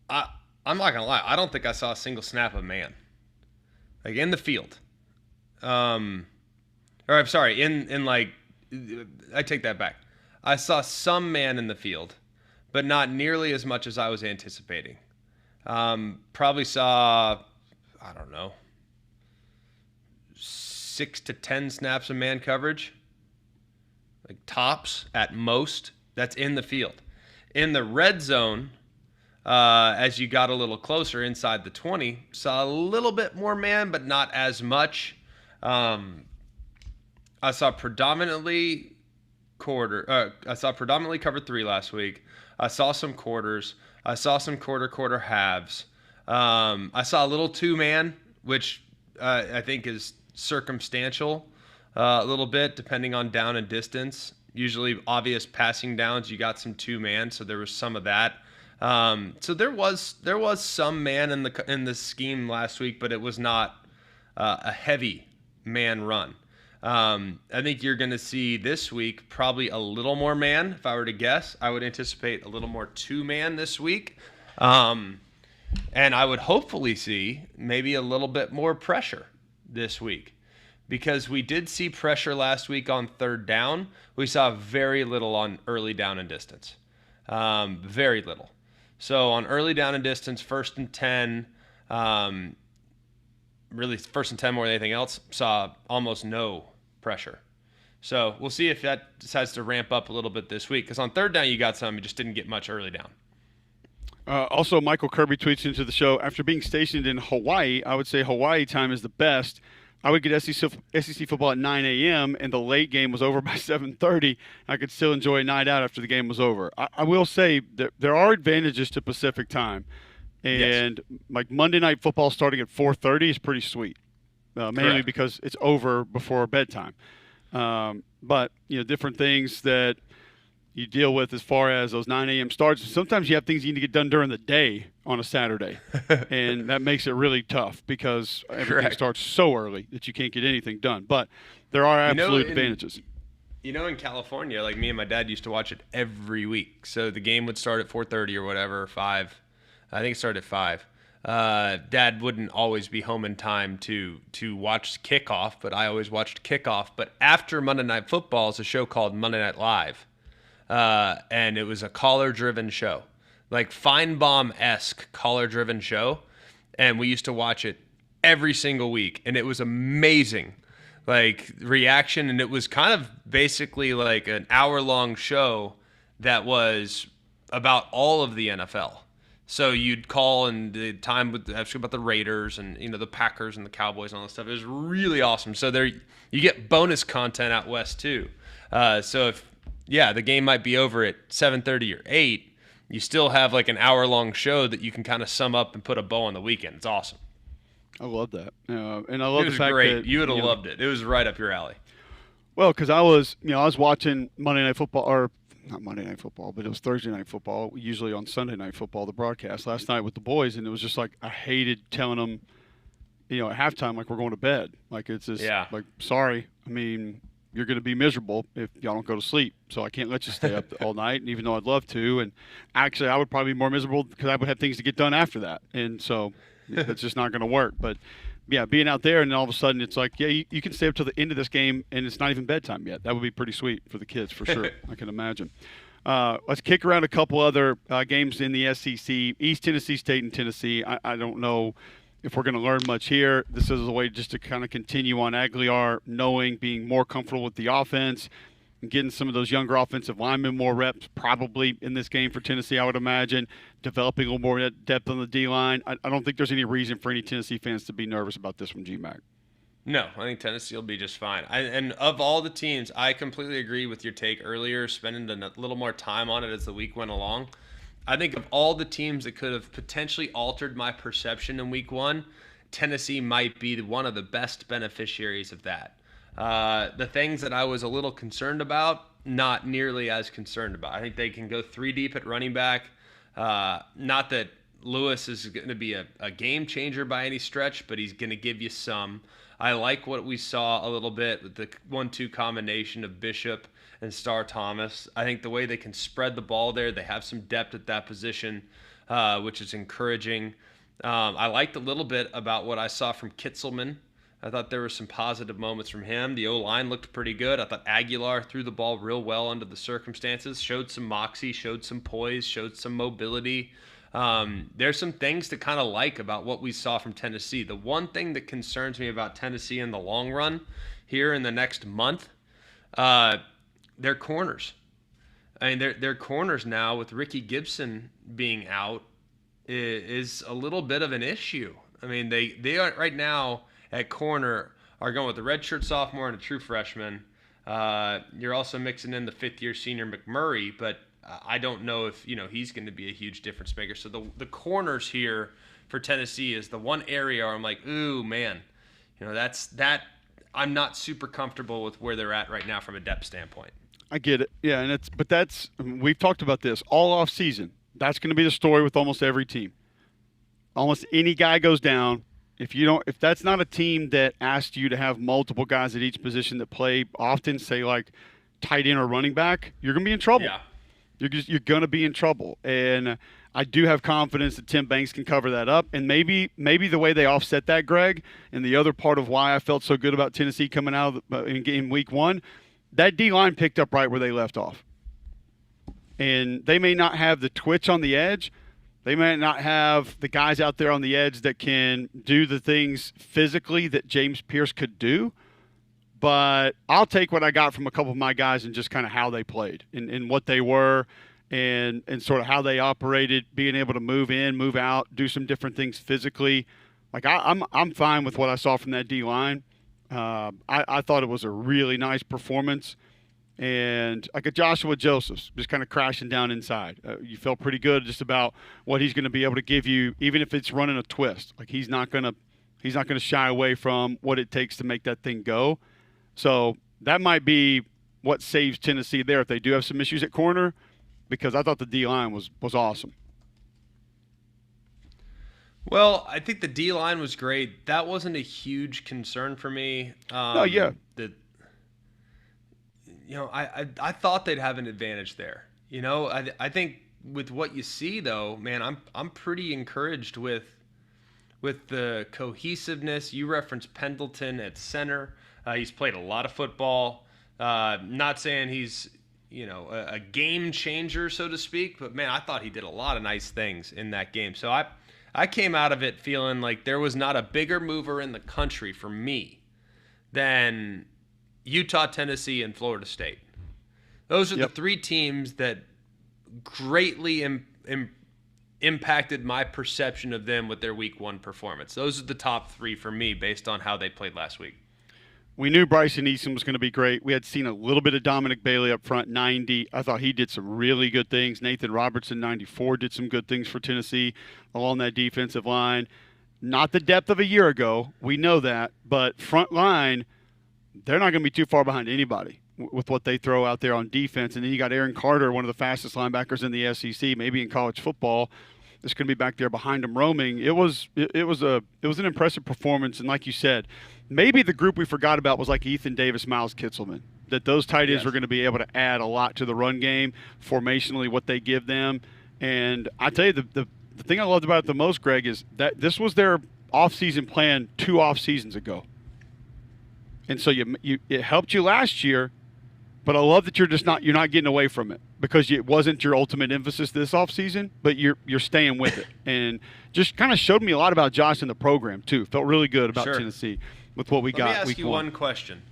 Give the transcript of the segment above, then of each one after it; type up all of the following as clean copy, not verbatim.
I I'm not gonna lie. I don't think I saw a single snap of man like in the field. Um, or I'm sorry, in like I take that back. I saw some man in the field, but not nearly as much as I was anticipating. Probably saw, I don't know, 6 to 10 snaps of man coverage, like tops at most. That's in the field. In the red zone, as you got a little closer inside the 20, saw a little bit more man, but not as much. Um, I saw predominantly I saw predominantly cover three last week. I saw some quarters. I saw some quarter halves. I saw a little two man, which I think is circumstantial a little bit depending on down and distance. Usually, obvious passing downs, you got some two man, so there was some of that. So there was some man in the scheme last week, but it was not a heavy man run. I think you're going to see this week probably a little more man. If I were to guess, I would anticipate a little more two man this week. And I would hopefully see maybe a little bit more pressure this week because we did see pressure last week on third down. We saw very little on early down and distance. Very little. So on early down and distance, 1st and 10, really 1st and 10 more than anything else, saw almost no pressure. So we'll see if that decides to ramp up a little bit this week. Because on third down, you got some, you just didn't get much early down. Also, Michael Kirby tweets into the show, after being stationed in Hawaii, I would say Hawaii time is the best. I would get SEC football at 9 a.m. and the late game was over by 7:30. I could still enjoy a night out after the game was over. I will say that there are advantages to Pacific time. And yes, like Monday Night Football starting at 4:30 is pretty sweet, mainly because it's over before bedtime. But, different things that you deal with as far as those 9 a.m. starts. Sometimes you have things you need to get done during the day on a Saturday, and that makes it really tough because everything starts so early that you can't get anything done. But there are absolute advantages. In California, like me and my dad used to watch it every week. So the game would start at 4:30 or whatever, 5. I think it started at 5. Dad wouldn't always be home in time to watch kickoff, but I always watched kickoff. But after Monday Night Football is a show called Monday Night Live. And it was a caller-driven show, like Feinbaum-esque caller-driven show. And we used to watch it every single week, and it was amazing, like reaction. And it was kind of basically like an hour-long show that was about all of the NFL. So you'd call, and the time would ask about the Raiders and the Packers and the Cowboys and all that stuff. It was really awesome. So there, you get bonus content out west too. So if the game might be over at 7:30 or 8, you still have like an hour-long show that you can kind of sum up and put a bow on the weekend. It's awesome. I love that, and I love the fact great. that You would have loved it. It was right up your alley. Well, because I was watching Monday Night Football, or not Monday Night Football, but it was Thursday Night Football, usually on Sunday Night Football, the broadcast last night with the boys, and it was just like I hated telling them, at halftime, like we're going to bed. Like it's just like, sorry, I mean, you're going to be miserable if y'all don't go to sleep. So I can't let you stay up all night, and even though I'd love to. And actually, I would probably be more miserable because I would have things to get done after that. And so that's just not going to work. But, yeah, being out there and all of a sudden it's like, you can stay up till the end of this game, and it's not even bedtime yet. That would be pretty sweet for the kids for sure. I can imagine. Let's kick around a couple other games in the SEC. East Tennessee State and Tennessee. I don't know if we're going to learn much here. This is a way just to kind of continue on Aguilar being more comfortable with the offense and getting some of those younger offensive linemen more reps probably in this game for Tennessee, I would imagine, developing a little more depth on the D-line. I don't think there's any reason for any Tennessee fans to be nervous about this one, G-Mac. No, I think Tennessee will be just fine. And of all the teams, I completely agree with your take earlier, spending a little more time on it as the week went along. I think of all the teams that could have potentially altered my perception in week 1, Tennessee might be one of the best beneficiaries of that. The things that I was a little concerned about, not nearly as concerned about. I think they can go 3 deep at running back. Not that Lewis is going to be a game changer by any stretch, but he's going to give you some. I like what we saw a little bit with the 1-2 combination of Bishop and Star Thomas. I think the way they can spread the ball there, they have some depth at that position. which is encouraging. I liked a little bit about what I saw from Kitzelman. I thought there were some positive moments from him. The O-line looked pretty good. I thought Aguilar threw the ball real well under the circumstances, showed some moxie, showed some poise, showed some mobility. There's some things to kind of like about what we saw from Tennessee. The one thing that concerns me about Tennessee in the long run here in the next month, their corners. I mean, their corners now with Ricky Gibson being out is a little bit of an issue. I mean, they are right now at corner are going with the redshirt sophomore and a true freshman. You're also mixing in the fifth-year senior McMurray, but I don't know if he's going to be a huge difference maker. So the corners here for Tennessee is the one area where I'm like, ooh man, that I'm not super comfortable with where they're at right now from a depth standpoint. I get it, yeah, and we've talked about this all off season. That's going to be the story with almost every team. Almost any guy goes down. If that's not a team that asks you to have multiple guys at each position that play often, say like tight end or running back, you're going to be in trouble. Yeah. You're going to be in trouble. And I do have confidence that Tim Banks can cover that up. And maybe the way they offset that, Greg, and the other part of why I felt so good about Tennessee coming out in week one, that D-line picked up right where they left off. And they may not have the twitch on the edge. They may not have the guys out there on the edge that can do the things physically that James Pierce could do. But I'll take what I got from a couple of my guys and just kind of how they played and what they were and sort of how they operated, being able to move in, move out, do some different things physically. Like I'm fine with what I saw from that D-line. I thought it was a really nice performance. And like a Joshua Josephs just kind of crashing down inside. You felt pretty good just about what he's going to be able to give you, even if it's running a twist. Like he's not going to shy away from what it takes to make that thing go. So that might be what saves Tennessee there if they do have some issues at corner, because I thought the D-line was awesome. Well, I think the D-line was great. That wasn't a huge concern for me. Yeah. I thought they'd have an advantage there. I think with what you see though, man, I'm pretty encouraged with the cohesiveness. You referenced Pendleton at center. He's played a lot of football. Not saying he's a game changer, so to speak, but man, I thought he did a lot of nice things in that game. So I came out of it feeling like there was not a bigger mover in the country for me than Utah, Tennessee, and Florida State. Those are the three teams that greatly impacted my perception of them with their week one performance. Those are the top three for me based on how they played last week. We knew Bryson Eason was going to be great. We had seen a little bit of Dominic Bailey up front, 90. I thought he did some really good things. Nathan Robertson, 94, did some good things for Tennessee along that defensive line. Not the depth of a year ago. We know that. But front line, they're not going to be too far behind anybody with what they throw out there on defense. And then you got Aaron Carter, one of the fastest linebackers in the SEC, maybe in college football. That's going to be back there behind him roaming. It was an impressive performance. And like you said, maybe the group we forgot about was like Ethan Davis, Miles Kitzelman, that those tight ends were going to be able to add a lot to the run game, formationally, what they give them. And I tell you, the thing I loved about it the most, Greg, is that this was their offseason plan 2 off seasons ago. And so it helped you last year, but I love that you're not getting away from it because it wasn't your ultimate emphasis this offseason, but you're staying with it. And just kind of showed me a lot about Josh and the program too. Felt really good about Tennessee with what we got. Let me ask you one question.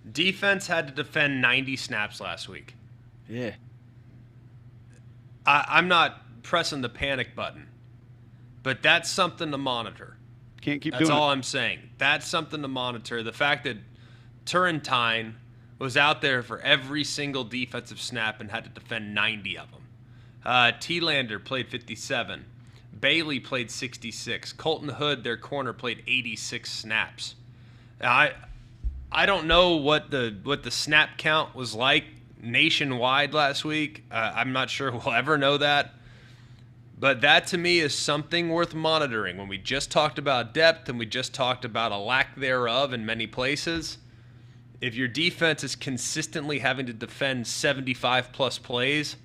Defense had to defend 90 snaps last week. Yeah. I'm not pressing the panic button, but that's something to monitor. Can't keep doing it. That's all I'm saying. That's something to monitor. The fact that Turrentine was out there for every single defensive snap and had to defend 90 of them. T-Lander played 57. Bailey played 66. Colton Hood, their corner, played 86 snaps. I don't know what the snap count was like nationwide last week. I'm not sure we'll ever know that. But that to me is something worth monitoring. When we just talked about depth and we just talked about a lack thereof in many places, if your defense is consistently having to defend 75 plus plays,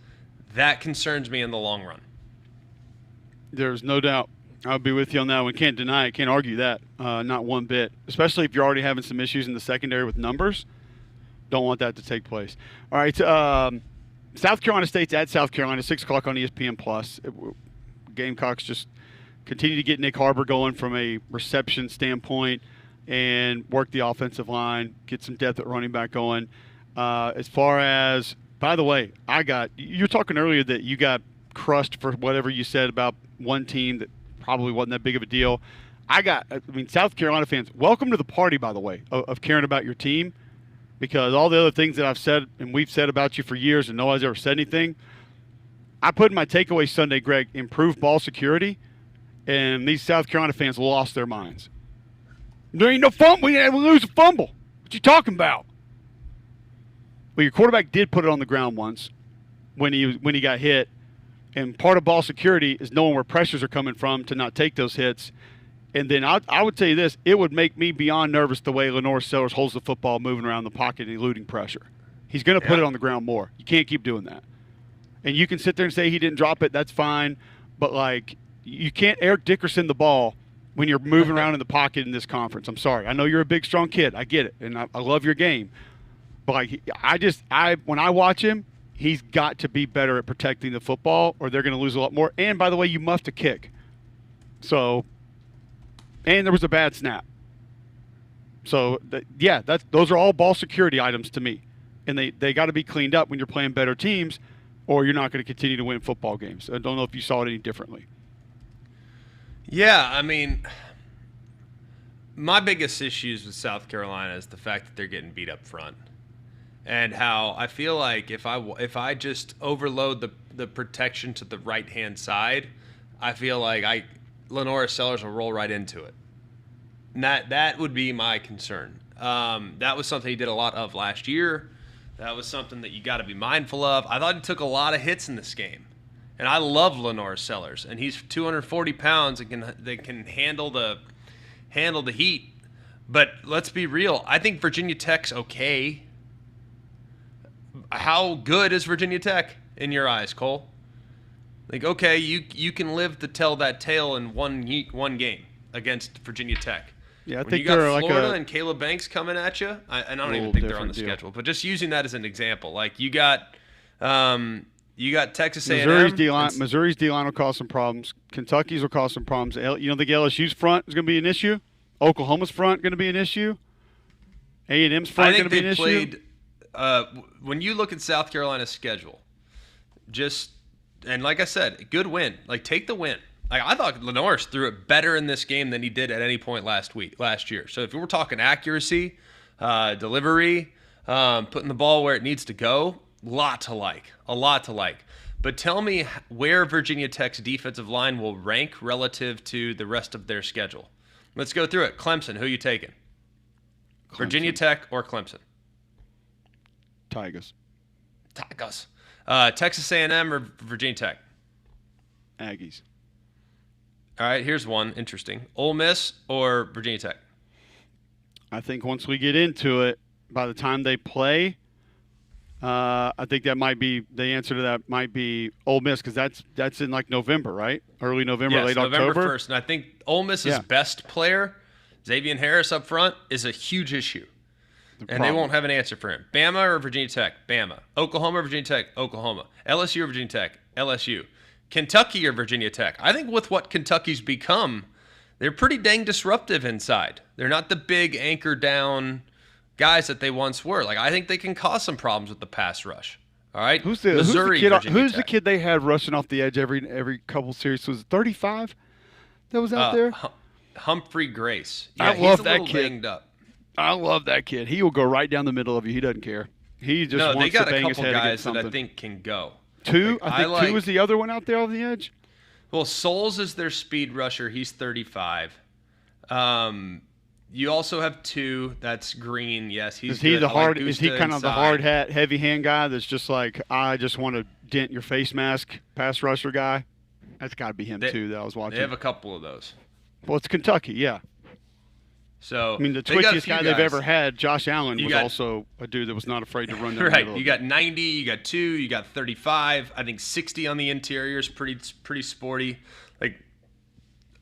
that concerns me in the long run. There's no doubt. I'll be with you on that one. Can't deny it. Can't argue that. Not one bit. Especially if you're already having some issues in the secondary with numbers. Don't want that to take place. All right. South Carolina State's at South Carolina, 6 o'clock on ESPN+. Gamecocks just continue to get Nick Harbor going from a reception standpoint and work the offensive line, get some depth at running back going. As far as, by the way, you were talking earlier that you got crushed for whatever you said about one team that probably wasn't that big of a deal. South Carolina fans, welcome to the party, by the way, of caring about your team, because all the other things that I've said and we've said about you for years and no one's ever said anything, I put in my takeaway Sunday, Greg, improved ball security, and these South Carolina fans lost their minds. There ain't no fumble. We lose a fumble. What you talking about? Well, your quarterback did put it on the ground once when he got hit, and part of ball security is knowing where pressures are coming from to not take those hits. And then I would tell you this, it would make me beyond nervous the way Lenore Sellers holds the football moving around the pocket and eluding pressure. He's going to put it on the ground more. You can't keep doing that. And you can sit there and say he didn't drop it. That's fine. But, you can't Eric Dickerson the ball when you're moving around in the pocket in this conference. I'm sorry. I know you're a big, strong kid. I get it. And I love your game. But, when I watch him, he's got to be better at protecting the football or they're going to lose a lot more. And, by the way, you muffed a kick. So, and there was a bad snap. So, those are all ball security items to me. And they got to be cleaned up when you're playing better teams or you're not going to continue to win football games. I don't know if you saw it any differently. Yeah, my biggest issues with South Carolina is the fact that they're getting beat up front. And how I feel like if I just overload the protection to the right-hand side, I feel like Lenore Sellers will roll right into it. And that would be my concern. That was something he did a lot of last year. That was something that you got to be mindful of. I thought he took a lot of hits in this game. And I love Lenore Sellers. And he's 240 pounds and can handle the heat. But let's be real. I think Virginia Tech's okay. How good is Virginia Tech in your eyes, Cole? Okay, you can live to tell that tale in one game against Virginia Tech. Yeah, I when think you got they're Florida and Caleb Banks coming at you, I don't even think they're on the schedule. But just using that as an example, you got Texas A&M. Missouri's D-line will cause some problems. Kentucky's will cause some problems. You don't think LSU's front is going to be an issue? Oklahoma's front going to be an issue? A&M's front going to be an issue? When you look at South Carolina's schedule, and like I said, good win. Take the win. I thought Lenore threw it better in this game than he did at any point last year. So if we're talking accuracy, delivery, putting the ball where it needs to go, a lot to like. But tell me where Virginia Tech's defensive line will rank relative to the rest of their schedule. Let's go through it. Clemson, who you taking? Clemson. Virginia Tech or Clemson? Tigers. Texas A&M or Virginia Tech? Aggies. All right, here's one interesting. Ole Miss or Virginia Tech? I think once we get into it, by the time they play, I think that might be the answer to that might be Ole Miss because that's in November, right? Early November, late October. November 1st. And I think Ole Miss's best player, Xavier Harris up front, is a huge issue. They won't have an answer for him. Bama or Virginia Tech? Bama. Oklahoma or Virginia Tech? Oklahoma. LSU or Virginia Tech? LSU. Kentucky or Virginia Tech? I think with what Kentucky's become, they're pretty dang disruptive inside. They're not the big anchor down guys that they once were. I think they can cause some problems with the pass rush. All right? Who's the kid they had rushing off the edge every couple series? Was it 35 that was out there? Humphrey Grace. Yeah, I love that kid. Banged up. I love that kid. He will go right down the middle of you. He doesn't care. He just wants to bang his head against something. They got a couple guys that I think can go. Two? I think two is the other one out there on the edge. Well, Souls is their speed rusher. He's 35. You also have two. That's Green. Yes, he's good. Is he kind of the hard hat, heavy hand guy that's just I just want to dent your face mask pass rusher guy? That's got to be him too that I was watching. They have a couple of those. Well, it's Kentucky, yeah. So the twitchiest guy they've ever had, Josh Allen, was also a dude that was not afraid to run down the middle. You got 90, you got 2, you got 35. I think 60 on the interior is pretty sporty. Like,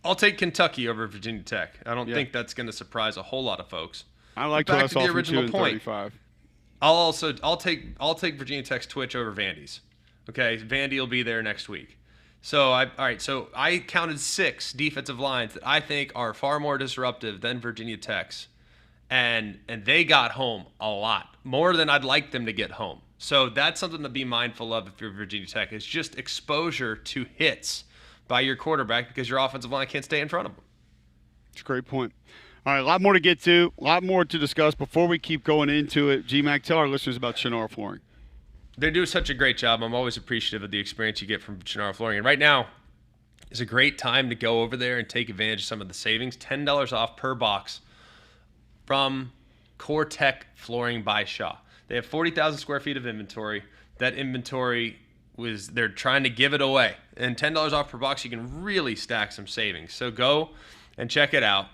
I'll take Kentucky over Virginia Tech. I don't Yeah. think that's going to surprise a whole lot of folks. I like Back what I to saw the from 2 original and point. 35. I'll take Virginia Tech's Twitch over Vandy's. Okay, Vandy will be there next week. So I counted 6 defensive lines that I think are far more disruptive than Virginia Tech's, and they got home a lot more than I'd like them to get home. So that's something to be mindful of if you're Virginia Tech. Is just exposure to hits by your quarterback because your offensive line can't stay in front of them. It's a great point. All right, a lot more to get to, a lot more to discuss. Before we keep going into it, G-Mac, tell our listeners about Chenard Flooring. They do such a great job. I'm always appreciative of the experience you get from Chenard Flooring. And right now is a great time to go over there and take advantage of some of the savings. $10 off per box from Core Tech Flooring by Shaw. They have 40,000 square feet of inventory. That inventory they're trying to give it away. And $10 off per box, you can really stack some savings. So go and check it out.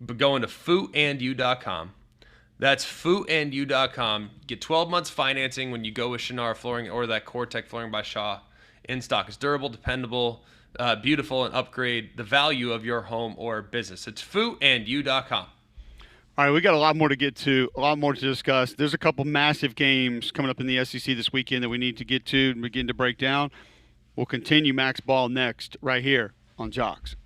But go into footandyou.com. That's footandyou.com. Get 12 months financing when you go with Chenard Flooring or that Core Tech Flooring by Shaw in stock. It's durable, dependable, beautiful, and upgrade the value of your home or business. It's footandyou.com. All right, we got a lot more to get to, a lot more to discuss. There's a couple massive games coming up in the SEC this weekend that we need to get to and begin to break down. We'll continue Max Ball next right here on Jox.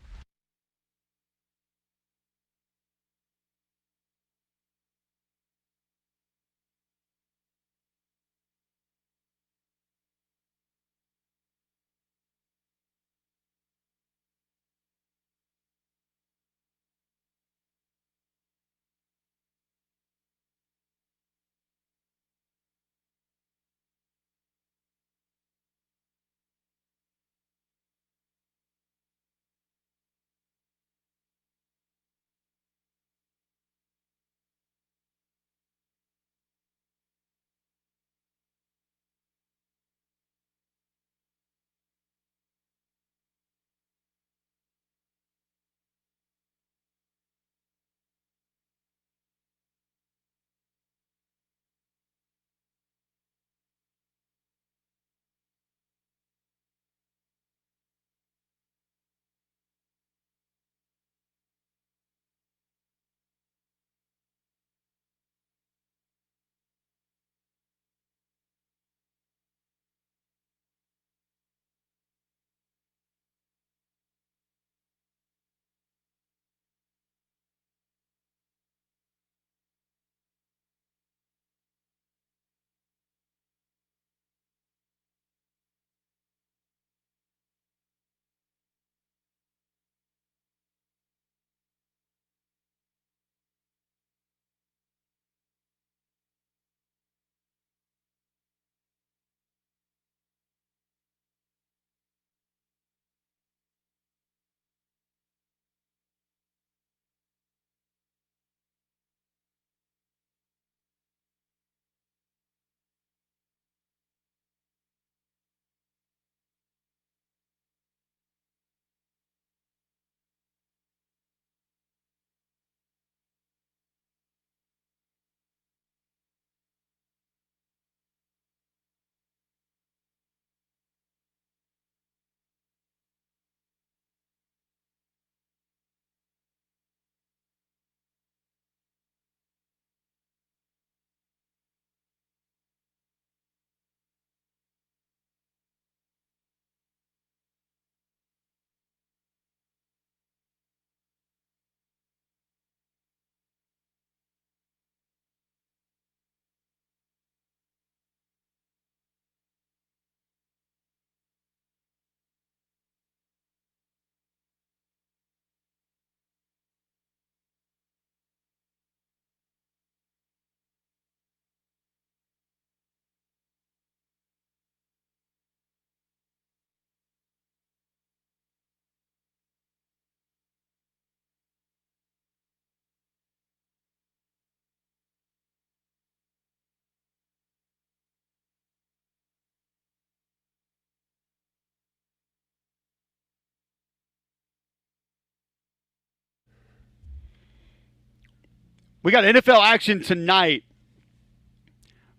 We got NFL action tonight.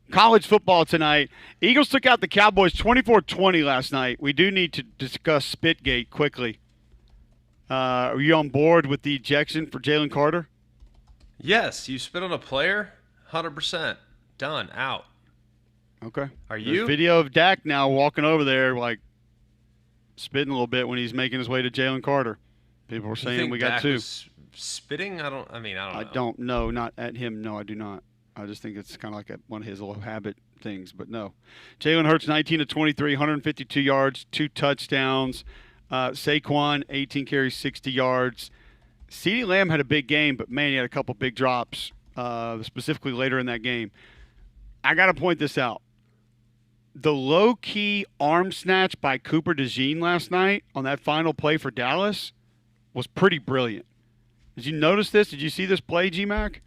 College football tonight. Eagles took out the Cowboys 24-20 last night. We do need to discuss Spitgate quickly. Are you on board with the ejection for Jalen Carter? Yes, you spit on a player, 100%. Done. Out. Okay. Are There's you? video of Dak now walking over there, like spitting a little bit when he's making his way to Jalen Carter. People were You saying think we got Dak two. was spitting? I don't know. I don't know. Not at him. No, I do not. I just think it's kind of like one of his little habit things. But no. Jalen Hurts, 19 of 23, 152 yards, 2 touchdowns. Saquon, 18 carries, 60 yards. CeeDee Lamb had a big game, but man, he had a couple big drops, specifically later in that game. I got to point this out. The low-key arm snatch by Cooper DeJean last night on that final play for Dallas was pretty brilliant. Did you notice this? Did you see this play, G-Mac?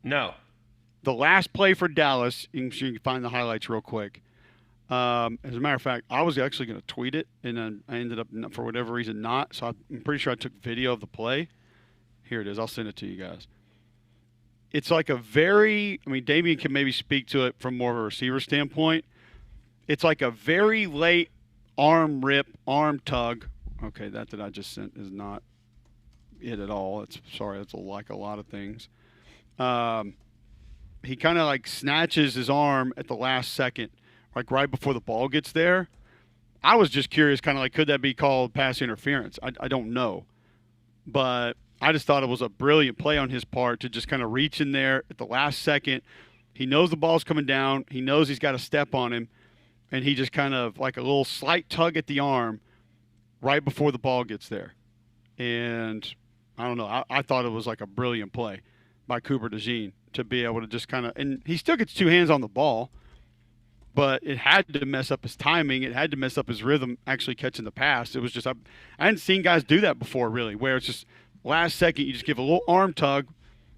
No. The last play for Dallas, you can find the highlights real quick. As a matter of fact, I was actually going to tweet it, and then I ended up, for whatever reason, not. So I'm pretty sure I took video of the play. Here it is. I'll send it to you guys. It's like Damian can maybe speak to it from more of a receiver standpoint. It's like a very late arm rip, arm tug. Okay, that I just sent is not it at all. It's like a lot of things. He kind of like snatches his arm at the last second, like right before the ball gets there. I was just curious, kind of like, could that be called pass interference? I don't know. But I just thought it was a brilliant play on his part to just kind of reach in there at the last second. He knows the ball's coming down. He knows he's got a step on him. And he just kind of like a little slight tug at the arm right before the ball gets there. And I don't know. I thought it was like a brilliant play by Cooper DeJean to be able to just kind of – and he still gets 2 hands on the ball, but it had to mess up his timing. It had to mess up his rhythm actually catching the pass. It was just – I hadn't seen guys do that before really, where it's just last second you just give a little arm tug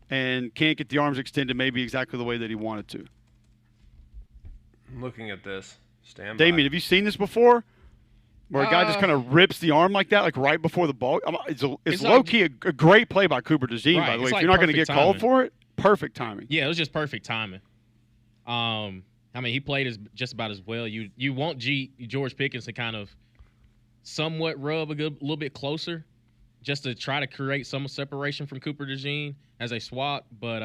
and can't get the arms extended maybe exactly the way that he wanted to. I'm looking at this. Stand by. Damien, have you seen this before? Where a guy just kind of rips the arm like that, like right before the ball. It's low-key a great play by Cooper DeJean, by the way. If you're not going to get called for it, perfect timing. Yeah, it was just perfect timing. He played just about as well. You want George Pickens to kind of somewhat rub a little bit closer just to try to create some separation from Cooper DeJean as they swap. But,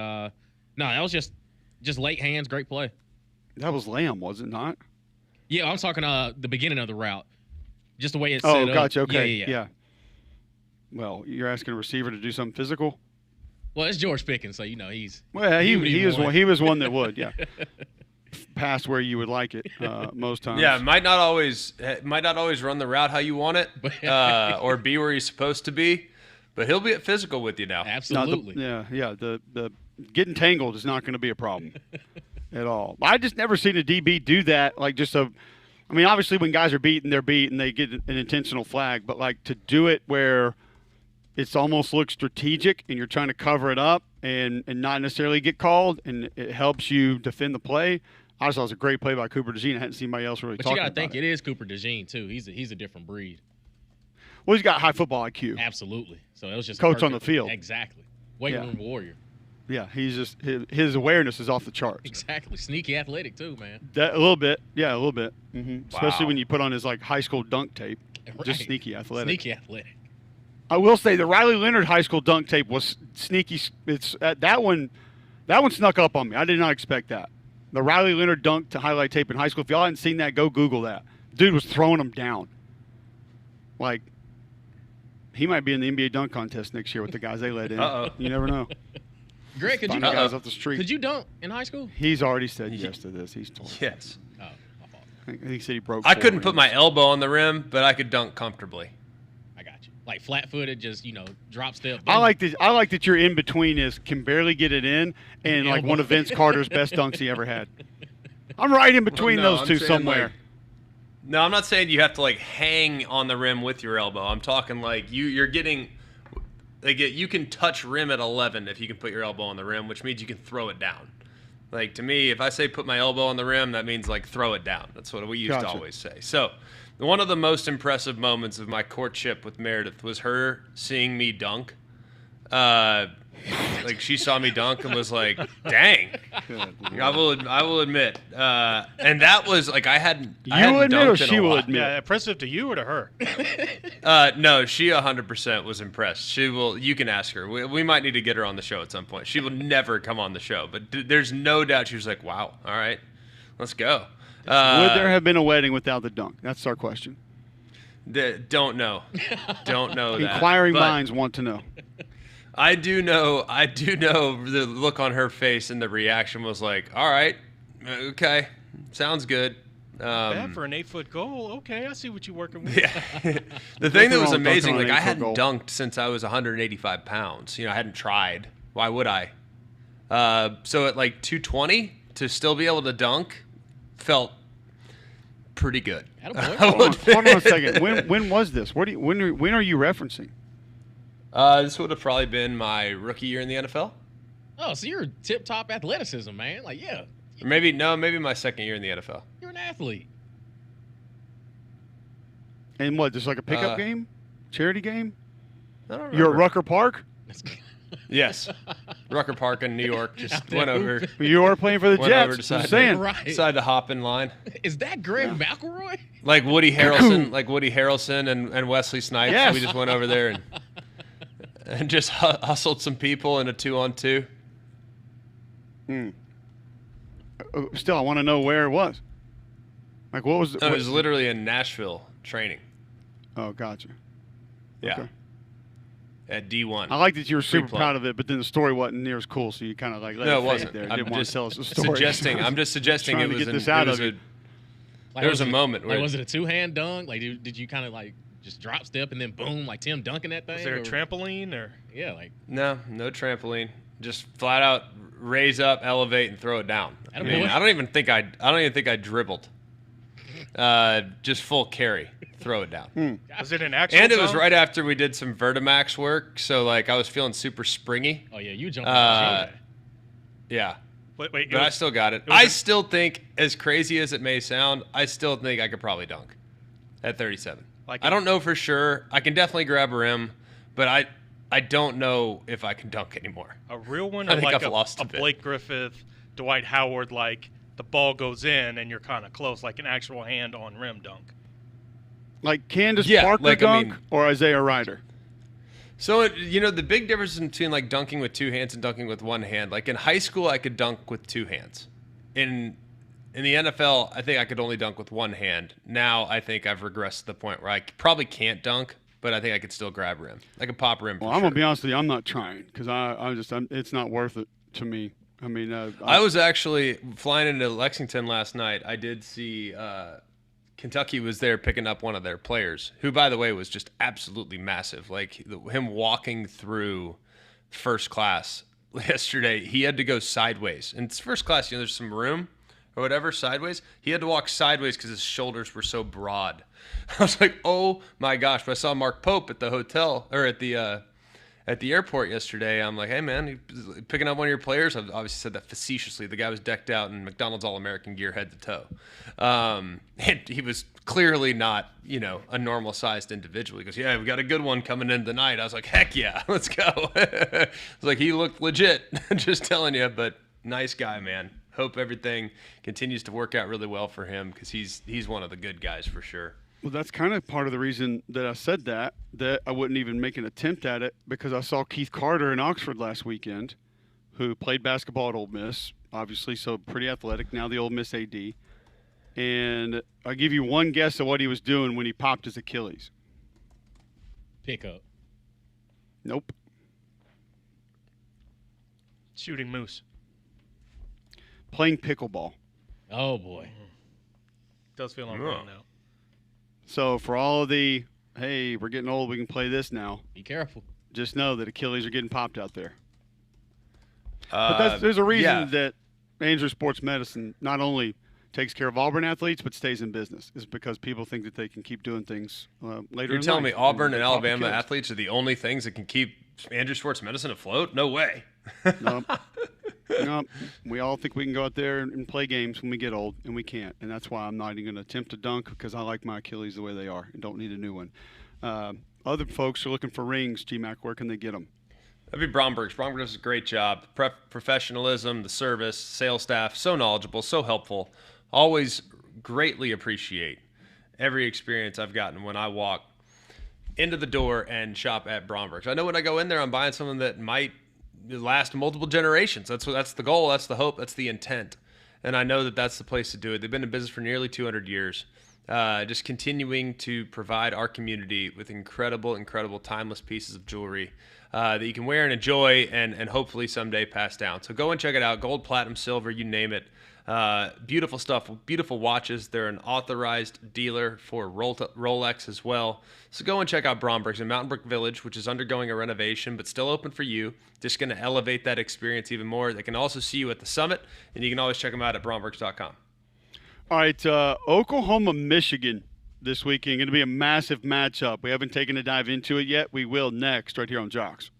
no, that was just late hands, great play. That was Lamb, was it not? Yeah, I'm talking the beginning of the route. Just the way it's set up. Oh, gotcha. Okay. Yeah. Well, you're asking a receiver to do something physical? Well, it's George Pickens, so he's. Well, he was one that would, yeah. Past where you would like it most times. Yeah, might not always run the route how you want it, or be where he's supposed to be, but he'll be physical with you now. Absolutely. The getting tangled is not going to be a problem at all. I just never seen a DB do that. Like obviously when guys are beaten, they're beaten, they get an intentional flag, but like to do it where it's almost looks strategic and you're trying to cover it up and not necessarily get called and it helps you defend the play. I just thought it was a great play by Cooper DeJean. I hadn't seen anybody else really talking about it. But you got to think it is Cooper DeJean too. He's a different breed. Well, he's got high football IQ. Absolutely. So it was just coach on the field. Exactly. Weight room warrior. Yeah, he's just his awareness is off the charts. Exactly. Sneaky athletic too, man. A little bit. Yeah, a little bit. Mm-hmm. Wow. Especially when you put on his like high school dunk tape. Right. Just sneaky athletic. Sneaky athletic. I will say the Riley Leonard high school dunk tape was sneaky. It's that one snuck up on me. I did not expect that. The Riley Leonard dunk to highlight tape in high school. If y'all hadn't seen that, go Google that. Dude was throwing them down. Like he might be in the NBA dunk contest next year with the guys they let in. Uh-oh. You never know. Greg, could you guys off the street? Could you dunk in high school? He's already said yes to this. He's told. Yes. Oh, my fault. I think he said he broke. I couldn't put my elbow on the rim, but I could dunk comfortably. I got you. Like flat-footed, just drop step. I like that you're in between is can barely get it in and like one of Vince Carter's best dunks he ever had. I'm right in between those two somewhere. No, I'm not saying you have to like hang on the rim with your elbow. I'm talking like you're getting. Like you can touch rim at 11 if you can put your elbow on the rim, which means you can throw it down. Like to me, if I say put my elbow on the rim, that means like throw it down. That's what we used to always say. So one of the most impressive moments of my courtship with Meredith was her seeing me dunk. Like she saw me dunk and was like, "Dang." I will admit, and that was like I hadn't. You I hadn't will admit, dunked or in she a will while. admit? Yeah, impressive to you or to her? No, she 100% was impressed. She will. You can ask her. We might need to get her on the show at some point. She will never come on the show, but there's no doubt she was like, "Wow, all right, let's go." Would there have been a wedding without the dunk? That's our question. Don't know. Don't know that. Inquiring But minds want to know. I do know the look on her face and the reaction was like, all right, okay, sounds good. Bad for an 8-foot goal. Okay, I see what you're working with. Yeah. The thing that was wrong with amazing, dunking like on I an 8-foot hadn't goal. dunked since I was 185 pounds. I hadn't tried. Why would I? So at like 220 to still be able to dunk felt pretty good. Attaboy. Hold on a second. When was this? When are you referencing? This would have probably been my rookie year in the NFL. Oh, so you're tip-top athleticism, man. Like, yeah, Or maybe my second year in the NFL. you're an athlete. And what? Just like a pickup game, charity game? I don't You're at remember. Rucker Park. Yes. Rucker Park in New York. Just went over. You are playing for the Went over, Jets. I'm decided- saying. Right. Decided to hop in line. Is that Greg McElroy? Like Woody Harrelson and Wesley Snipes. Yes. We just went over there and just hustled some people in a 2-on-2. Still, I want to know where it was. Like, what was? No, it was literally in Nashville training. Oh, gotcha. Yeah. Okay. At D1. I like that you were super Pre-play. proud of it, but then the story wasn't near as cool, so you kind of like let No, it fade wasn't. there. I'm Didn't want just to tell us the story. I'm just suggesting Trying it to was get this out of you. Like, There was a it- moment where Like, was it a two-hand dunk? Like, did you kind of like just drop step and then boom, like Tim dunking that thing? Was there a or- trampoline or? Yeah, like no trampoline. Just flat out raise up, elevate, and throw it down. I Attaboy. don't even think I dribbled. Just full carry, throw it down. Was it an actual? And it was dunk? right after we did some Vertimax work, so like I was feeling super springy. oh yeah, you jumped. Yeah, Wait, it but I was- still got it. was I a- still think, as crazy as it may sound, I still think I could probably dunk at 37. Like I don't know for sure. I can definitely grab a rim, but I don't know if I can dunk anymore. a real one, I or think like I've lost a a bit. Blake Griffith, Dwight Howard, like the ball goes in and you're kind of close, like an actual hand on rim dunk. Like Candace Yeah, Parker like, I dunk mean- or Isaiah Ryder? So, the big difference between like dunking with two hands and dunking with one hand, like in high school, I could dunk with two hands. In the NFL, I think I could only dunk with one hand. Now, I think I've regressed to the point where I probably can't dunk, but I think I could still grab rim. I could pop rim. Well, for I'm sure. gonna be honest with you. I'm not trying because it's not worth it to me. I mean, I was actually flying into Lexington last night. I did see Kentucky was there picking up one of their players, who, by the way, was just absolutely massive. Like him walking through first class yesterday, he had to go sideways. And it's first class, there's some room or whatever sideways. He had to walk sideways because his shoulders were so broad. I was like, oh my gosh! But I saw Mark Pope at the hotel or at the airport yesterday. I'm like, hey man, you picking up one of your players? I've obviously said that facetiously. The guy was decked out in McDonald's All-American gear head to toe. And he was clearly not, a normal-sized individual. He goes, yeah, we got a good one coming in tonight. I was like, heck yeah, let's go. I was like, he looked legit, just telling you, but nice guy, man. Hope everything continues to work out really well for him because he's one of the good guys for sure. Well, that's kind of part of the reason that I said that I wouldn't even make an attempt at it because I saw Keith Carter in Oxford last weekend, who played basketball at Ole Miss, obviously, so pretty athletic, now the Ole Miss AD. And I'll give you one guess at what he was doing when he popped his Achilles. pick up. Nope. Shooting moose. Playing pickleball. Oh boy. Does feel on Yeah. brand now. So for all of the, hey, we're getting old, we can play this now, Be careful. just know that Achilles are getting popped out there. But there's a reason yeah. that Andrews Sports Medicine not only takes care of Auburn athletes but stays in business. Is because people think that they can keep doing things later You're in telling me life, Auburn they and pop Alabama Achilles. athletes are the only things that can keep Andrews Sports Medicine afloat? No way. Nope. Nope. We all think we can go out there and play games when we get old, and we can't. And that's why I'm not even going to attempt to dunk because I like my Achilles the way they are and don't need a new one. Other folks are looking for rings, GMAC. Where can they get them? That'd be Bromberg's. Bromberg does a great job. Professionalism, the service, sales staff, so knowledgeable, so helpful. Always greatly appreciate every experience I've gotten when I walk into the door and shop at Bromberg's. I know when I go in there, I'm buying something that might last multiple generations. That's the goal. That's the hope. That's the intent. And I know that that's the place to do it. They've been in business for nearly 200 years. Just continuing to provide our community with incredible, timeless pieces of jewelry that you can wear and enjoy and hopefully someday pass down. So go and check it out. Gold, platinum, silver, you name it. Beautiful stuff, beautiful watches. They're an authorized dealer for Rolex as well. So go and check out Bromberg's in Mountain Brook Village, which is undergoing a renovation, but still open for you. Just going to elevate that experience even more. They can also see you at the summit, and you can always check them out at brombergs.com. All right, Oklahoma, Michigan this weekend. Going to be a massive matchup. We haven't taken a dive into it yet. We will next right here on Jox.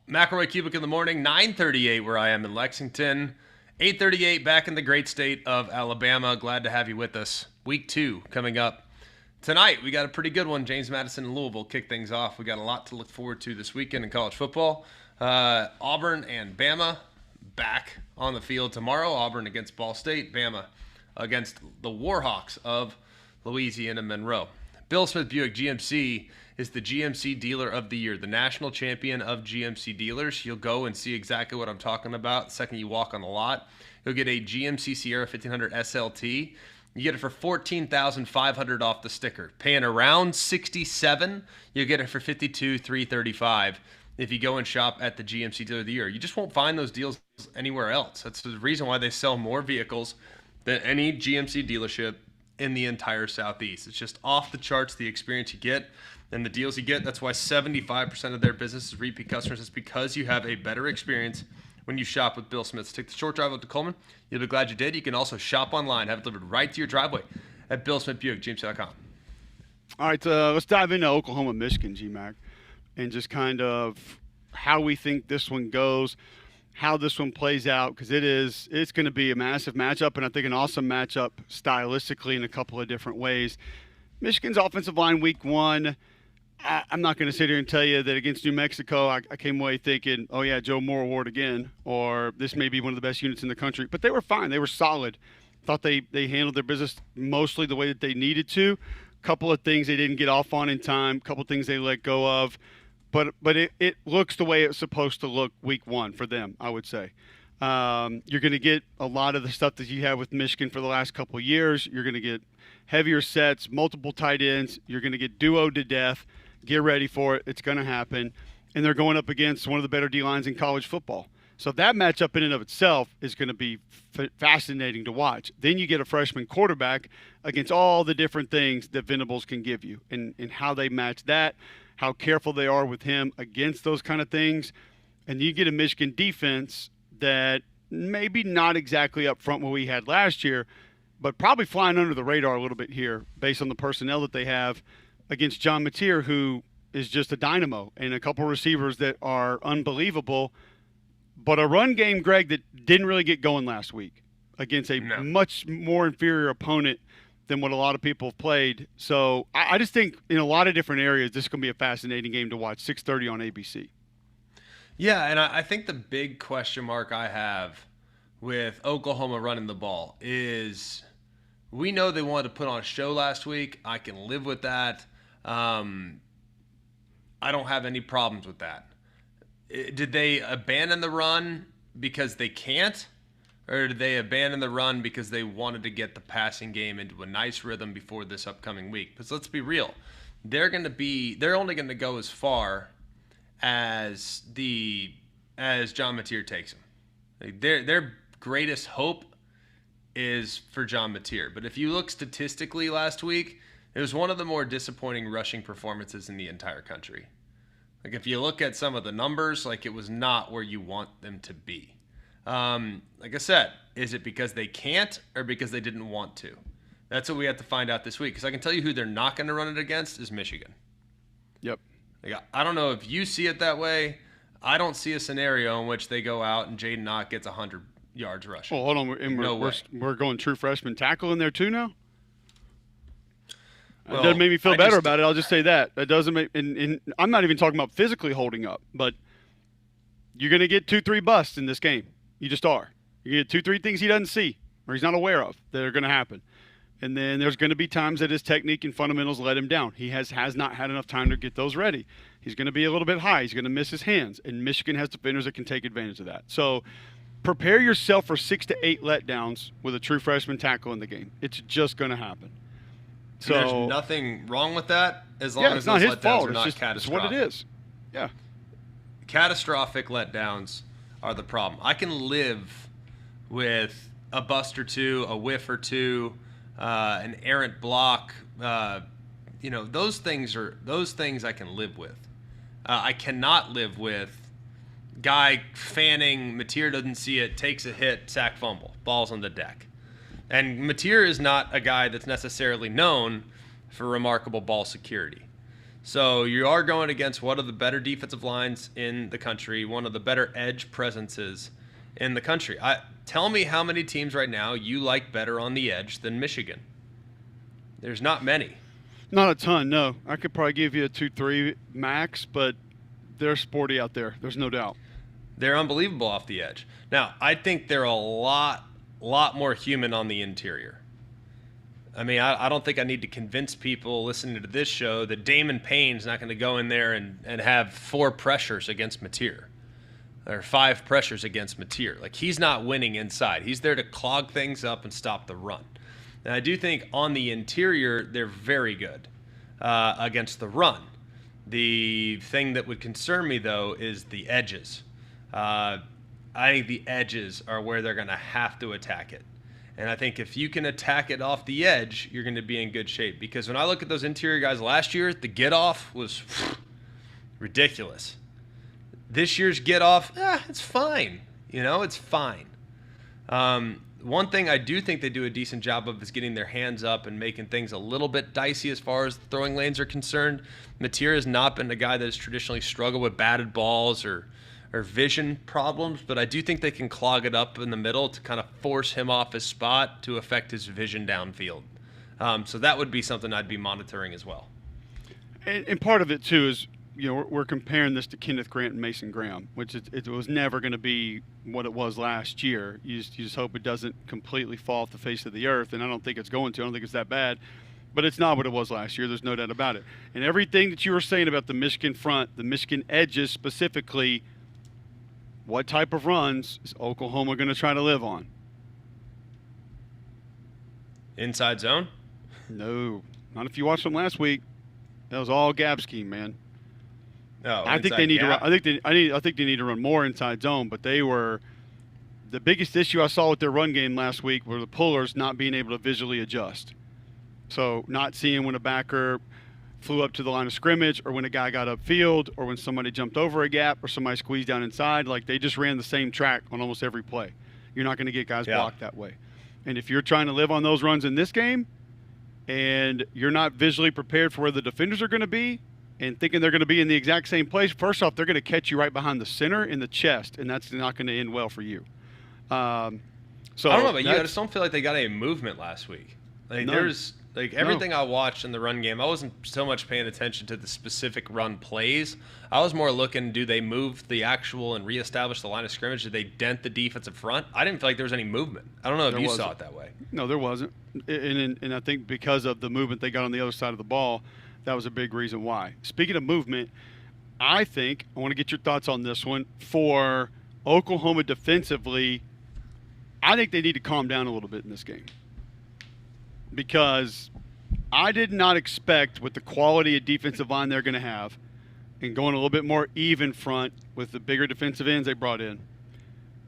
McElroy, Cubelic in the morning, 9:38 where I am in Lexington, 8:38 back in the great state of Alabama. Glad to have you with us. Week 2 coming up tonight. We got a pretty good one. James Madison and Louisville kick things off. We got a lot to look forward to this weekend in college football. Auburn and Bama back on the field tomorrow. Auburn against Ball State. Bama against the Warhawks of Louisiana Monroe. Bill Smith Buick GMC is the GMC Dealer of the Year, the national champion of GMC dealers. You'll go and see exactly what I'm talking about the second you walk on the lot. You'll get a GMC Sierra 1500 SLT. You get it for $14,500 off the sticker. Paying around $67,000, you'll get it for $52,335 if you go and shop at the GMC Dealer of the Year. You just won't find those deals anywhere else. That's the reason why they sell more vehicles than any GMC dealership in the entire Southeast. It's just off the charts, the experience you get and the deals you get. That's why 75% of their business is repeat customers. It's because you have a better experience when you shop with Bill Smith. So take the short drive up to Coleman. You'll be glad you did. You can also shop online, have it delivered right to your driveway at BillSmithBuickGMC.com. All right, let's dive into Oklahoma, Michigan, G-Mac, and just kind of how we think this one goes, how this one plays out, because it's going to be a massive matchup, and I think an awesome matchup stylistically in a couple of different ways. Michigan's offensive line week one, I'm not going to sit here and tell you that against New Mexico, I came away thinking, oh, yeah, Joe Moore Award again, or this may be one of the best units in the country. But they were fine. They were solid. Thought they handled their business mostly the way that they needed to. Couple of things they didn't get off on in time, couple of things they let go of. But it looks the way it's supposed to look week one for them, I would say. You're going to get a lot of the stuff that you have with Michigan for the last couple of years. You're going to get heavier sets, multiple tight ends. You're going to get duo to death. Get ready for it. It's going to happen. And they're going up against one of the better D-lines in college football. So that matchup in and of itself is going to be fascinating to watch. Then you get a freshman quarterback against all the different things that Venables can give you and how they match that, how careful they are with him against those kind of things. And you get a Michigan defense that maybe not exactly up front what we had last year, but probably flying under the radar a little bit here based on the personnel that they have against John Mateer, who is just a dynamo, and a couple receivers that are unbelievable. But a run game, Greg, that didn't really get going last week against a much more inferior opponent than what a lot of people have played. So I just think in a lot of different areas, this is going to be a fascinating game to watch, 6:30 on ABC. Yeah, and I think the big question mark I have with Oklahoma running the ball is we know they wanted to put on a show last week. I can live with that. I don't have any problems with that. Did they abandon the run because they can't? Or did they abandon the run because they wanted to get the passing game into a nice rhythm before this upcoming week? Because let's be real. They're only going to go as far as John Mateer takes them. Their greatest hope is for John Mateer. But if you look statistically last week, it was one of the more disappointing rushing performances in the entire country. Like if you look at some of the numbers, like it was not where you want them to be. Like I said, is it because they can't or because they didn't want to? That's what we have to find out this week. Because I can tell you who they're not going to run it against is Michigan. Yep. Like, I don't know if you see it that way. I don't see a scenario in which they go out and Jaden Ott gets 100 yards rushing. Well, hold on. We're going true freshman tackle in there too now? Well, it doesn't make me feel better about it. I'll just say that. That doesn't make – and I'm not even talking about physically holding up, but you're going to get 2-3 busts in this game. You just are. You get 2-3 things he doesn't see or he's not aware of that are going to happen. And then there's going to be times that his technique and fundamentals let him down. He has not had enough time to get those ready. He's going to be a little bit high. He's going to miss his hands. And Michigan has defenders that can take advantage of that. So prepare yourself for 6 to 8 letdowns with a true freshman tackle in the game. It's just going to happen. So there's nothing wrong with that as long as it's not those his letdowns fault. are not It's catastrophic. what it is. Yeah. Catastrophic letdowns are the problem. I can live with a bust or two, a whiff or two, an errant block. Those things I can live with. I cannot live with guy fanning, Mateer doesn't see it, takes a hit, sack, fumble, balls on the deck. And Mateer is not a guy that's necessarily known for remarkable ball security. So you are going against one of the better defensive lines in the country, one of the better edge presences in the country. Tell me how many teams right now you like better on the edge than Michigan. There's not many. Not a ton, no. I could probably give you a 2-3 max, but they're sporty out there. There's no doubt. They're unbelievable off the edge. Now, I think they're a lot more human on the interior. I mean, I don't think I need to convince people listening to this show that Damon Payne's not going to go in there and have 4 pressures against Mateer or 5 pressures against Mateer. Like, he's not winning inside. He's there to clog things up and stop the run. And I do think on the interior, they're very good against the run. The thing that would concern me, though, is the edges. I think the edges are where they're going to have to attack it. And I think if you can attack it off the edge, you're going to be in good shape. Because when I look at those interior guys last year, the get-off was ridiculous. This year's get-off, it's fine. It's fine. One thing I do think they do a decent job of is getting their hands up and making things a little bit dicey as far as throwing lanes are concerned. Mateer has not been a guy that has traditionally struggled with batted balls or vision problems, but I do think they can clog it up in the middle to kind of force him off his spot to affect his vision downfield. So that would be something I'd be monitoring as well. And part of it, too, is we're comparing this to Kenneth Grant and Mason Graham, which it was never going to be what it was last year. You just hope it doesn't completely fall off the face of the earth, and I don't think it's going to. I don't think it's that bad. But it's not what it was last year. There's no doubt about it. And everything that you were saying about the Michigan front, the Michigan edges specifically, what type of runs is Oklahoma going to try to live on? Inside zone? No, not if you watched them last week. That was all gap scheme, man. No, I think they need to run. I think they need to run more inside zone. But they were the biggest issue I saw with their run game last week were the pullers not being able to visually adjust. So not seeing when a backer flew up to the line of scrimmage, or when a guy got upfield, or when somebody jumped over a gap, or somebody squeezed down inside. Like, they just ran the same track on almost every play. You're not going to get guys blocked that way. And if you're trying to live on those runs in this game, and you're not visually prepared for where the defenders are going to be, and thinking they're going to be in the exact same place, first off, they're going to catch you right behind the center in the chest, and that's not going to end well for you. So I don't know about you. I just don't feel like they got any movement last week. Like, there's everything I watched in the run game, I wasn't so much paying attention to the specific run plays. I was more looking, do they move the actual and reestablish the line of scrimmage? Did they dent the defensive front? I didn't feel like there was any movement. I don't know if you saw it that way. No, there wasn't. And I think because of the movement they got on the other side of the ball, that was a big reason why. Speaking of movement, I want to get your thoughts on this one. For Oklahoma defensively, I think they need to calm down a little bit in this game. Because I did not expect, with the quality of defensive line they're going to have, and going a little bit more even front with the bigger defensive ends they brought in,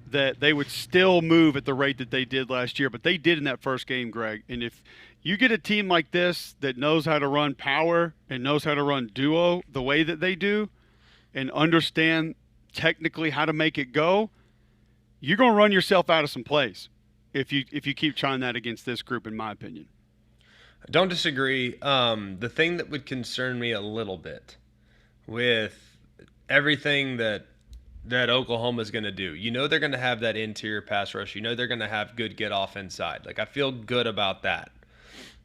that they would still move at the rate that they did last year. But they did in that first game, Greg. And if you get a team like this that knows how to run power and knows how to run duo the way that they do, and understand technically how to make it go, you're going to run yourself out of some plays if you keep trying that against this group, in my opinion. I don't disagree. The thing that would concern me a little bit with everything that Oklahoma's going to do, they're going to have that interior pass rush. They're going to have good get off inside. Like, I feel good about that.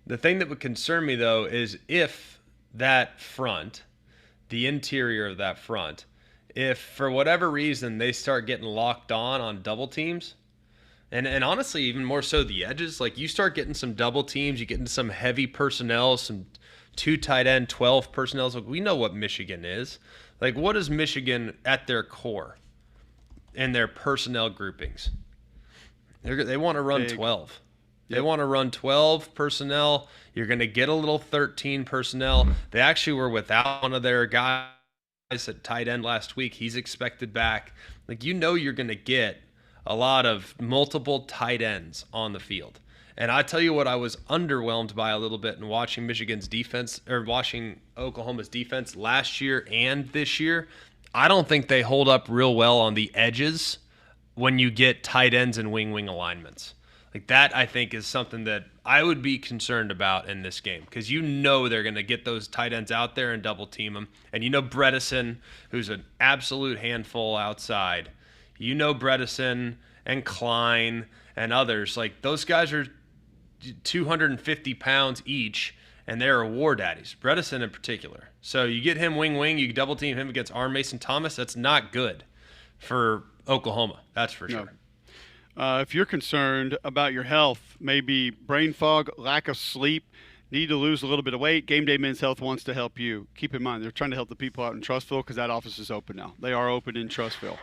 The thing that would concern me, though, is if that front, the interior of that front, if for whatever reason they start getting locked on double teams, and honestly, even more so the edges, like, you start getting some double teams, you get into some heavy personnel, some 2 tight end, 12 personnel. Like, we know what Michigan is. Like, what is Michigan at their core in their personnel groupings? They want to run 12. They want to run 12 personnel. You're going to get a little 13 personnel. They actually were without one of their guys at tight end last week. He's expected back. Like, you're going to get a lot of multiple tight ends on the field. And I tell you what, I was underwhelmed by a little bit in watching Michigan's defense, or watching Oklahoma's defense last year and this year. I don't think they hold up real well on the edges when you get tight ends and wing alignments. Like, that, I think, is something that I would be concerned about in this game, because they're going to get those tight ends out there and double team them. And Bredesen, who's an absolute handful outside. Bredesen and Klein and others. Like, those guys are 250 pounds each, and they're war daddies. Bredesen in particular. So you get him wing, you double team him against Arm Mason Thomas. That's not good for Oklahoma. That's for sure. If you're concerned about your health, maybe brain fog, lack of sleep, need to lose a little bit of weight, Game Day Men's Health wants to help you. Keep in mind, they're trying to help the people out in Trustville because that office is open now. They are open in Trustville.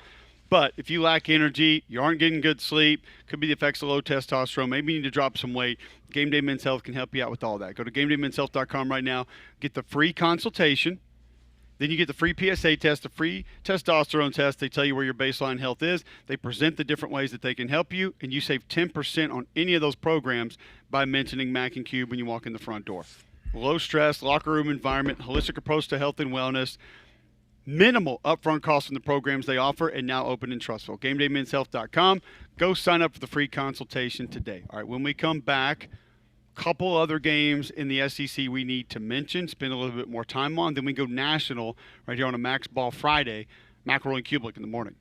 But if you lack energy, you aren't getting good sleep, could be the effects of low testosterone, maybe you need to drop some weight, Game Day Men's Health can help you out with all that. Go to GameDayMen'sHealth.com right now, get the free consultation. Then you get the free PSA test, the free testosterone test. They tell you where your baseline health is. They present the different ways that they can help you, and you save 10% on any of those programs by mentioning Mac and Cube when you walk in the front door. Low stress, locker room environment, holistic approach to health and wellness, minimal upfront costs from the programs they offer, and now open in Trustville. GameDayMen'sHealth.com. Go sign up for the free consultation today. All right, when we come back, couple other games in the SEC we need to mention, spend a little bit more time on. Then we go national right here on a Max Ball Friday. McElroy and Cubelic in the morning.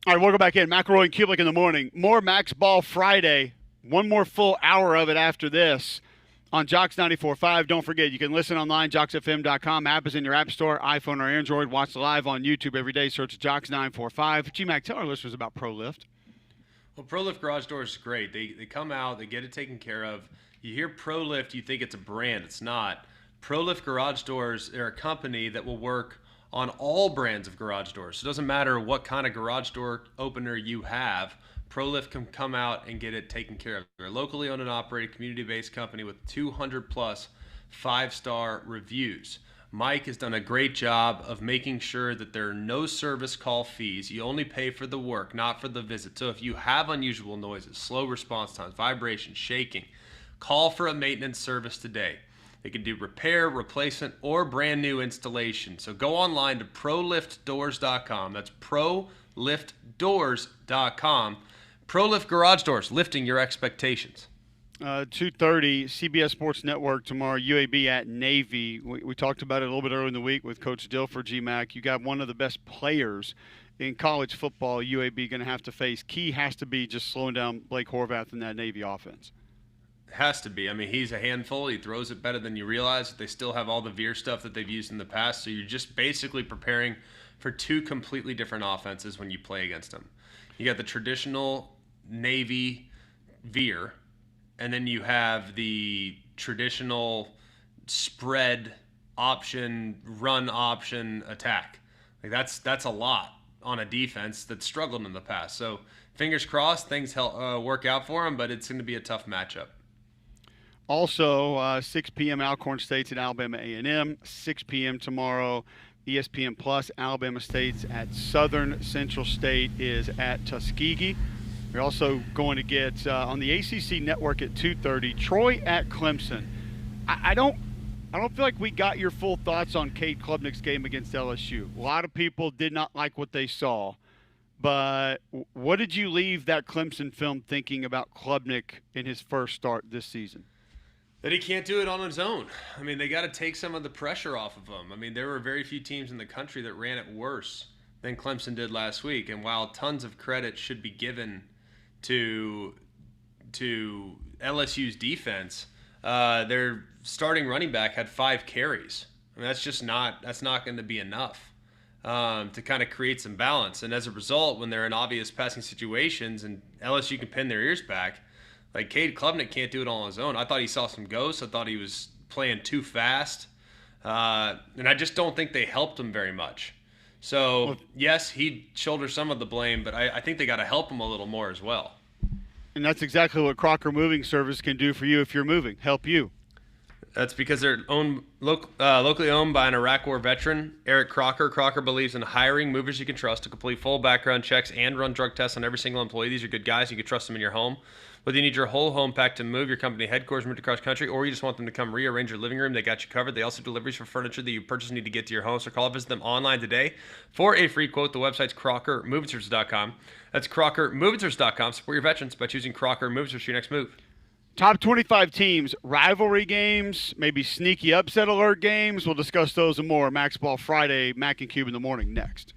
All right, we'll go back in. McElroy and Cubelic in the morning. More Max Ball Friday. One more full hour of it after this on Jox 94.5. Don't forget, you can listen online, joxfm.com. App is in your app store, iPhone or Android. Watch live on YouTube every day. Search Jox 945. G-Mac, tell our listeners about ProLift. Well, ProLift garage doors is great. They come out, they get it taken care of. You hear ProLift, you think it's a brand. It's not. ProLift garage doors, they're a company that will work on all brands of garage doors. So it doesn't matter what kind of garage door opener you have, ProLift can come out and get it taken care of. They're a locally owned and operated, community-based company with 200-plus 5-star reviews. Mike has done a great job of making sure that there are no service call fees. You only pay for the work, not for the visit. So if you have unusual noises, slow response times, vibrations, shaking, call for a maintenance service today. They can do repair, replacement, or brand new installation. So go online to proliftdoors.com. That's proliftdoors.com. ProLift Garage Doors, lifting your expectations. 2:30 CBS Sports Network tomorrow, UAB at Navy. We talked about it a little bit earlier in the week with Coach Dill for GMAC. You got one of the best players in college football UAB going to have to face. Key has to be just slowing down Blake Horvath in that Navy offense. Has to be. I mean, he's a handful. He throws it better than you realize. They still have all the veer stuff that they've used in the past. So you're just basically preparing for two completely different offenses when you play against them. You got the traditional Navy veer, and then you have the traditional spread option, run option attack. Like that's a lot on a defense that's struggled in the past. So fingers crossed, things work out for them, but it's going to be a tough matchup. Also, 6 p.m. Alcorn State's at Alabama A&M. 6 p.m. tomorrow, ESPN Plus, Alabama State's at Southern. Central State is at Tuskegee. We're also going to get on the ACC network at 2:30, Troy at Clemson. I don't feel like we got your full thoughts on Cade Klubnik's game against LSU. A lot of people did not like what they saw. But what did you leave that Clemson film thinking about Klubnik in his first start this season? That he can't do it on his own. I mean, they got to take some of the pressure off of him. I mean, there were very few teams in the country that ran it worse than Clemson did last week. And while tons of credit should be given to LSU's defense, their starting running back had 5 carries. I mean, that's not going to be enough to kind of create some balance. And as a result, when they're in obvious passing situations and LSU can pin their ears back, like Cade Klubnik can't do it all on his own. I thought he saw some ghosts. I thought he was playing too fast. And I just don't think they helped him very much. So, yes, he'd shoulder some of the blame, but I think they got to help him a little more as well. And that's exactly what Crocker Moving Service can do for you if you're moving, help you. That's because they're locally owned by an Iraq War veteran, Eric Crocker. Crocker believes in hiring movers you can trust to complete full background checks and run drug tests on every single employee. These are good guys. You can trust them in your home. Whether you need your whole home packed to move, your company headquarters moved across country, or you just want them to come rearrange your living room, they got you covered. They also do deliveries for furniture that you purchase and need to get to your home. So call or visit them online today for a free quote. The website's crockermovingservice.com. That's crockermovingservice.com. Support your veterans by choosing Crocker Moving Service for your next move. Top 25 teams, rivalry games, maybe sneaky upset alert games. We'll discuss those and more. Max Ball Friday, Mac and Cube in the morning next.